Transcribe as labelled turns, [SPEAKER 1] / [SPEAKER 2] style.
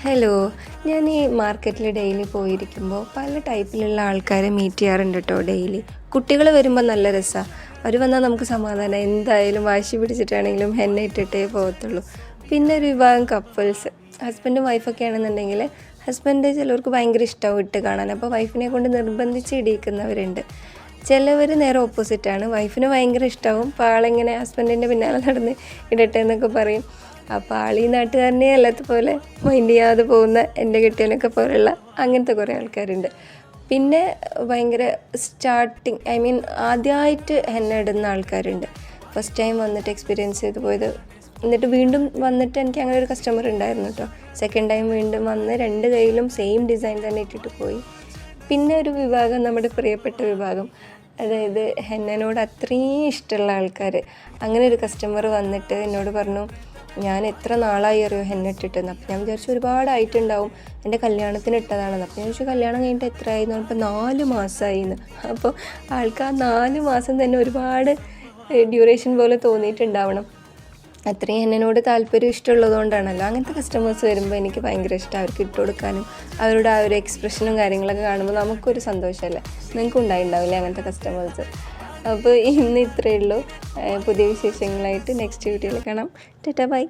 [SPEAKER 1] Hello. ഞാൻ ഈ മാർക്കറ്റിൽ ഡെയിലി പോയിരിക്കുമ്പോൾ പല ടൈപ്പിലുള്ള ആൾക്കാരെ മീറ്റ് ചെയ്യാറുണ്ട് കേട്ടോ. ഡെയിലി കുട്ടികൾ വരുമ്പോൾ നല്ല രസമാണ്. അവർ വന്നാൽ നമുക്ക് സമാധാനം, എന്തായാലും വാശി പിടിച്ചിട്ടാണെങ്കിലും ഹെന്ന ഇട്ടിട്ടേ പോകത്തുള്ളൂ. പിന്നെ ഒരു വിഭാഗം കപ്പിൾസ്, ഹസ്ബൻഡും വൈഫൊക്കെ ആണെന്നുണ്ടെങ്കിൽ ഹസ്ബൻഡ് ചിലവർക്ക് ഭയങ്കര ഇഷ്ടമാവും ഇട്ട് കാണാൻ, അപ്പോൾ വൈഫിനെ കൊണ്ട് നിർബന്ധിച്ച് ഇടിയിക്കുന്നവരുണ്ട്. ചിലവർ നേരെ ഓപ്പോസിറ്റാണ്, വൈഫിന് ഭയങ്കര ഇഷ്ടമാവും, അപ്പോൾ ആളിങ്ങനെ ഹസ്ബൻഡിൻ്റെ പിന്നാലെ നടന്ന് ഇടട്ടെ എന്നൊക്കെ പറയും. അപ്പോൾ ആൾ ഈ നാട്ടുകാരനെ അല്ലാത്ത പോലെ മൈൻഡ് ചെയ്യാതെ പോകുന്ന എൻ്റെ കെട്ടിയവനൊക്കെ പോലുള്ള അങ്ങനത്തെ കുറേ ആൾക്കാരുണ്ട്. പിന്നെ ഭയങ്കര ആദ്യമായിട്ട് ഹെന്ന ഇടുന്ന ആൾക്കാരുണ്ട്. ഫസ്റ്റ് ടൈം വന്നിട്ട് എക്സ്പീരിയൻസ് ചെയ്ത് പോയത്, എന്നിട്ട് വീണ്ടും വന്നിട്ട് എനിക്ക് അങ്ങനെ ഒരു കസ്റ്റമർ ഉണ്ടായിരുന്നു കേട്ടോ. സെക്കൻഡ് ടൈം വീണ്ടും വന്ന് 2 കൈയിലും സെയിം ഡിസൈൻ തന്നെ ഇട്ടിട്ട് പോയി. പിന്നെ ഒരു വിഭാഗം, നമ്മുടെ പ്രിയപ്പെട്ട വിഭാഗം, അതായത് ഹെന്നനോട് അത്രയും ഇഷ്ടമുള്ള ആൾക്കാർ. അങ്ങനെ ഒരു കസ്റ്റമർ വന്നിട്ട് എന്നോട് പറഞ്ഞു, ഞാൻ എത്ര നാളായി അറിയോ ഹെന്ന ഇട്ടിട്ടെന്ന്. അപ്പോൾ ഞാൻ വിചാരിച്ചു ഒരുപാടായിട്ടുണ്ടാവും, എൻ്റെ കല്യാണത്തിന് ഇട്ടതാണെന്ന്. അപ്പോൾ ഞാൻ ചോദിച്ചു കല്യാണം കഴിഞ്ഞിട്ട് എത്ര ആയിരുന്നു? അപ്പോൾ 4 മാസമായിന്ന്. അപ്പോൾ ആൾക്ക് ആ 4 മാസം തന്നെ ഒരുപാട് ഡ്യൂറേഷൻ പോലെ തോന്നിയിട്ടുണ്ടാവണം. അത്രയും എന്നോട് താല്പര്യം ഇഷ്ടമുള്ളതുകൊണ്ടാണല്ലോ. അങ്ങനത്തെ കസ്റ്റമേഴ്സ് വരുമ്പോൾ എനിക്ക് ഭയങ്കര ഇഷ്ടം. അവർക്ക് ഇട്ട് കൊടുക്കാനും അവരുടെ ആ ഒരു എക്സ്പ്രഷനും കാര്യങ്ങളൊക്കെ കാണുമ്പോൾ നമുക്കൊരു സന്തോഷമല്ലേ. നിങ്ങൾക്ക് ഉണ്ടാവില്ലേ അങ്ങനത്തെ കസ്റ്റമേഴ്സ്? അപ്പോൾ ഇന്ന് ഇത്രയേ ഉള്ളൂ. പുതിയ വിശേഷങ്ങളായിട്ട് നെക്സ്റ്റ് വീഡിയോയിൽ കാണാം. Tata bye.